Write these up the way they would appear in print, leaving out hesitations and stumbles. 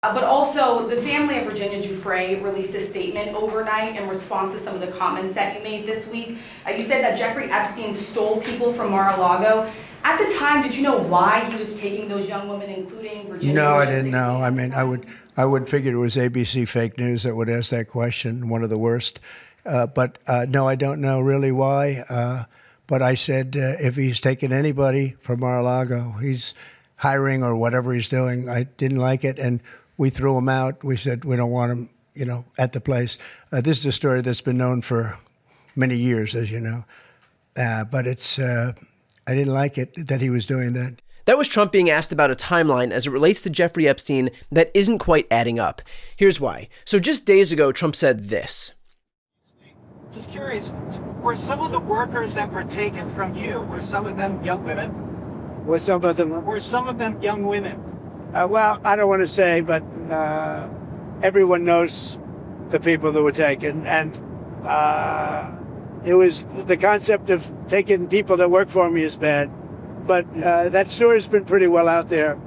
But also, the family of Virginia Giuffre released a statement overnight in response to some of the comments that you made this week. You said that Jeffrey Epstein stole people from Mar-a-Lago. At the time, did you know why he was taking those young women, including Virginia? No, I didn't know. I mean, I would figure it was ABC fake news that would ask that question, one of the worst. But no, I don't know really why. But I said, if he's taking anybody from Mar-a-Lago, he's hiring or whatever he's doing. I didn't like it, and we threw him out. We said we don't want him, at the place. This is a story that's been known for many years, as you know. But I didn't like it that he was doing that. That was Trump being asked about a timeline as it relates to Jeffrey Epstein that isn't quite adding up. Here's why. So just days ago, Trump said this. Just curious, were some of the workers that were taken from you, were some of them young women? Were some of them young women? Well, I don't want to say, but everyone knows the people that were taken. And it was the concept of taking people that work for me is bad. But that story's been pretty well out there.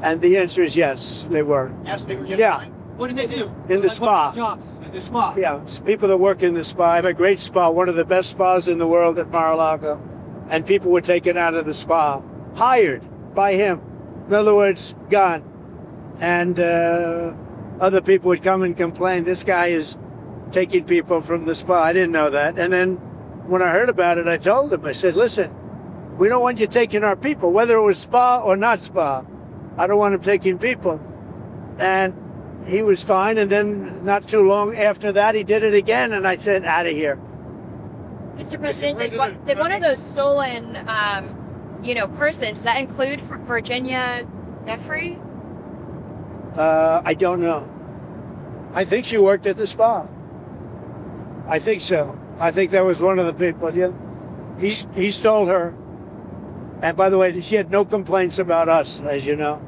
And the answer is yes, they were. Yes, they were. Yeah. What did they do? In the spa. Jobs. In the spa. Yeah, it's people that work in the spa. I have a great spa, one of the best spas in the world at Mar-a-Lago. And people were taken out of the spa, hired by him. In other words, gone. And other people would come and complain, this guy is taking people from the spa. I didn't know that. And then when I heard about it, I told him, I said, listen, we don't want you taking our people, whether it was spa or not spa. I don't want him taking people. And he was fine. And then not too long after that, he did it again. And I said, out of here. Mr. President, did one of those stolen, persons, does that include Virginia Giuffre? I don't know. I think she worked at the spa. I think so. I think that was one of the people. Yeah. He stole her. And by the way, she had no complaints about us, as you know.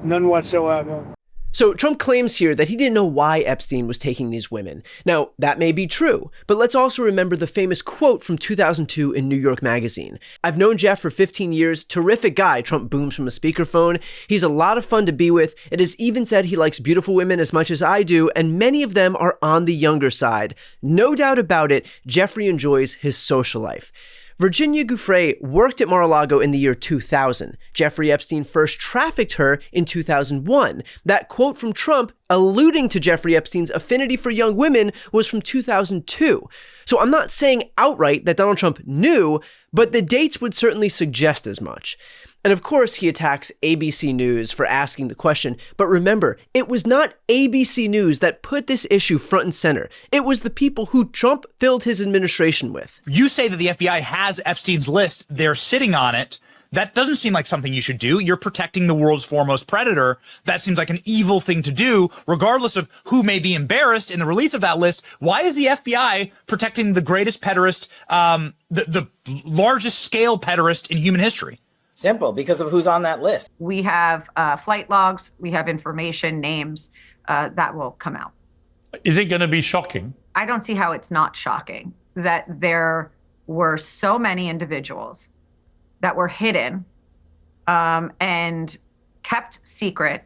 None whatsoever. So Trump claims here that he didn't know why Epstein was taking these women. Now, that may be true, but let's also remember the famous quote from 2002 in New York Magazine. I've known Jeff for 15 years, terrific guy, Trump booms from a speakerphone. He's a lot of fun to be with. It is even said he likes beautiful women as much as I do, and many of them are on the younger side. No doubt about it, Jeffrey enjoys his social life. Virginia Giuffre worked at Mar-a-Lago in the year 2000. Jeffrey Epstein first trafficked her in 2001. That quote from Trump alluding to Jeffrey Epstein's affinity for young women was from 2002. So I'm not saying outright that Donald Trump knew, but the dates would certainly suggest as much. And of course, he attacks ABC News for asking the question. But remember, it was not ABC News that put this issue front and center. It was the people who Trump filled his administration with. You say that the FBI has Epstein's list. They're sitting on it. That doesn't seem like something you should do. You're protecting the world's foremost predator. That seems like an evil thing to do, regardless of who may be embarrassed in the release of that list. Why is the FBI protecting the greatest pederast, the largest scale pederast in human history? Simple, because of who's on that list. We have flight logs, we have information, names that will come out. Is it going to be shocking? I don't see how it's not shocking that there were so many individuals that were hidden and kept secret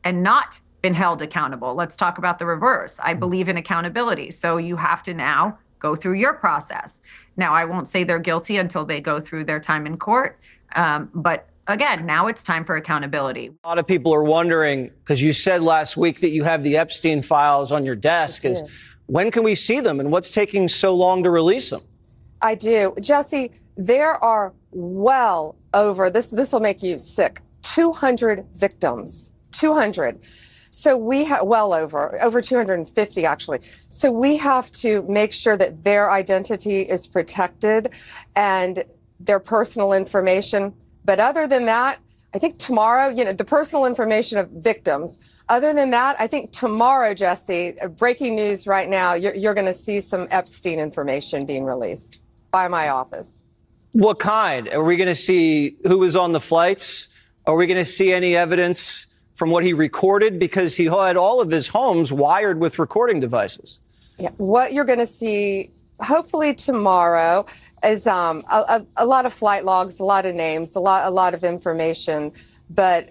and not been held accountable. Let's talk about the reverse. I believe in accountability. So you have to now go through your process. Now, I won't say they're guilty until they go through their time in court. But again, now it's time for accountability. A lot of people are wondering, because you said last week that you have the Epstein files on your desk, is when can we see them and what's taking so long to release them? I do. Jesse, there are well over, this will make you sick, 200 victims, 200. So we have over 250 actually. So we have to make sure that their identity is protected and their personal information. But other than that, I think tomorrow, the personal information of victims. Other than that, I think tomorrow, Jesse, breaking news right now, you're going to see some Epstein information being released by my office. What kind? Are we going to see who was on the flights? Are we going to see any evidence from what he recorded? Because he had all of his homes wired with recording devices. Yeah, what you're going to see hopefully tomorrow is a lot of flight logs, a lot of names, a lot of information. But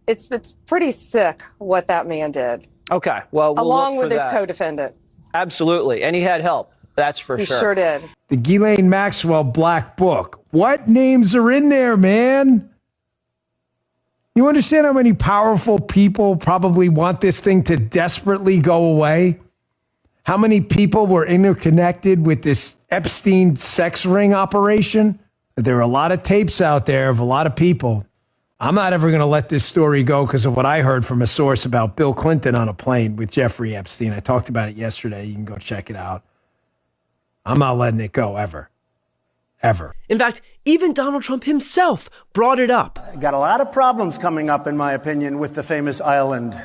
It's pretty sick what that man did. Okay, well, we'll along look with for his that. co-defendant. Absolutely, and he had help. That's for He sure. sure did. The Ghislaine Maxwell Black Book. What names are in there, man? You understand how many powerful people probably want this thing to desperately go away? How many people were interconnected with this Epstein sex ring operation? There are a lot of tapes out there of a lot of people. I'm not ever going to let this story go because of what I heard from a source about Bill Clinton on a plane with Jeffrey Epstein. I talked about it yesterday. You can go check it out. I'm not letting it go ever. Ever. In fact, even Donald Trump himself brought it up. Got a lot of problems coming up, in my opinion, with the famous island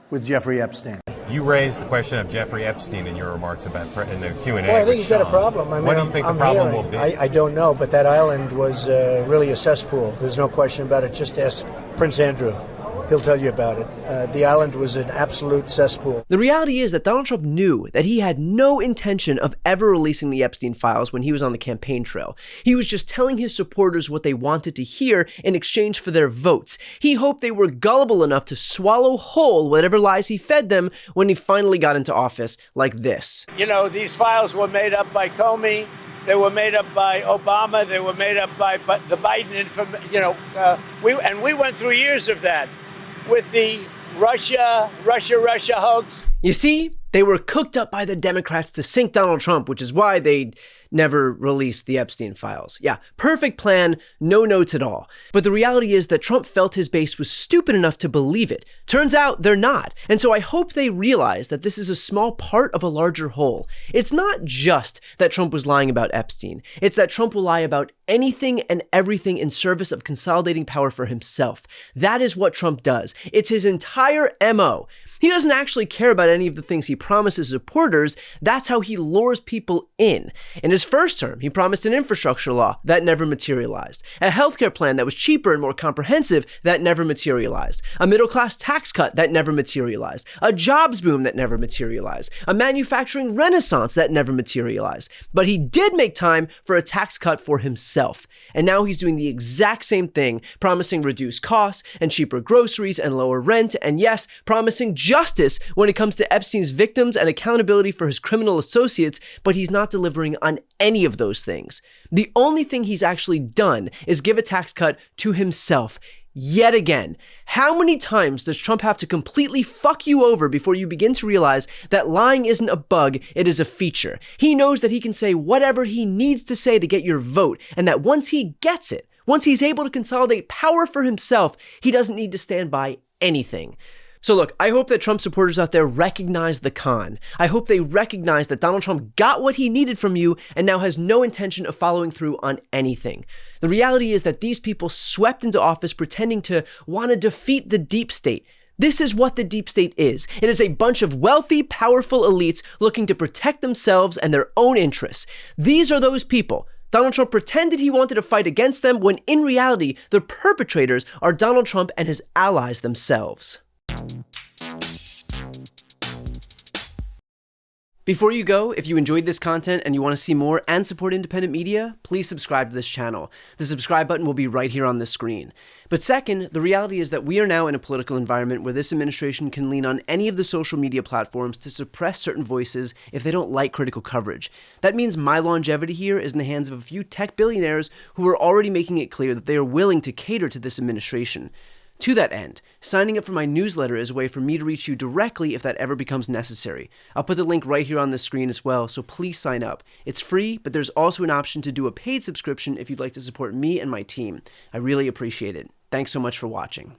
with Jeffrey Epstein. You raised the question of Jeffrey Epstein in your remarks about in the Q&A. Well, I think he's got a problem. I mean, what do you think the problem will be? I don't know, but that island was really a cesspool. There's no question about it. Just ask Prince Andrew. He'll tell you about it. The island was an absolute cesspool. The reality is that Donald Trump knew that he had no intention of ever releasing the Epstein files when he was on the campaign trail. He was just telling his supporters what they wanted to hear in exchange for their votes. He hoped they were gullible enough to swallow whole whatever lies he fed them when he finally got into office like this. You know, these files were made up by Comey. They were made up by Obama. They were made up by the Biden information. We went through years of that. With the Russia hoax. You see, they were cooked up by the Democrats to sink Donald Trump, which is why they never released the Epstein files. Yeah, perfect plan, no notes at all. But the reality is that Trump felt his base was stupid enough to believe it. Turns out they're not. And so I hope they realize that this is a small part of a larger whole. It's not just that Trump was lying about Epstein. It's that Trump will lie about anything and everything in service of consolidating power for himself. That is what Trump does. It's his entire MO. He doesn't actually care about any of the things he promises supporters. That's how he lures people in. In his first term, he promised an infrastructure law that never materialized, a healthcare plan that was cheaper and more comprehensive that never materialized, a middle-class tax cut that never materialized, a jobs boom that never materialized, a manufacturing renaissance that never materialized. But he did make time for a tax cut for himself. And now he's doing the exact same thing, promising reduced costs and cheaper groceries and lower rent, and yes, promising justice when it comes to Epstein's victims and accountability for his criminal associates, but he's not delivering on any of those things. The only thing he's actually done is give a tax cut to himself. Yet again, how many times does Trump have to completely fuck you over before you begin to realize that lying isn't a bug, it is a feature? He knows that he can say whatever he needs to say to get your vote, and that once he gets it, once he's able to consolidate power for himself, he doesn't need to stand by anything. So look, I hope that Trump supporters out there recognize the con. I hope they recognize that Donald Trump got what he needed from you and now has no intention of following through on anything. The reality is that these people swept into office pretending to want to defeat the deep state. This is what the deep state is. It is a bunch of wealthy, powerful elites looking to protect themselves and their own interests. These are those people. Donald Trump pretended he wanted to fight against them when in reality, the perpetrators are Donald Trump and his allies themselves. Before you go, if you enjoyed this content and you want to see more and support independent media, please subscribe to this channel. The subscribe button will be right here on the screen. But second, the reality is that we are now in a political environment where this administration can lean on any of the social media platforms to suppress certain voices if they don't like critical coverage. That means my longevity here is in the hands of a few tech billionaires who are already making it clear that they are willing to cater to this administration. To that end, signing up for my newsletter is a way for me to reach you directly if that ever becomes necessary. I'll put the link right here on the screen as well, so please sign up. It's free, but there's also an option to do a paid subscription if you'd like to support me and my team. I really appreciate it. Thanks so much for watching.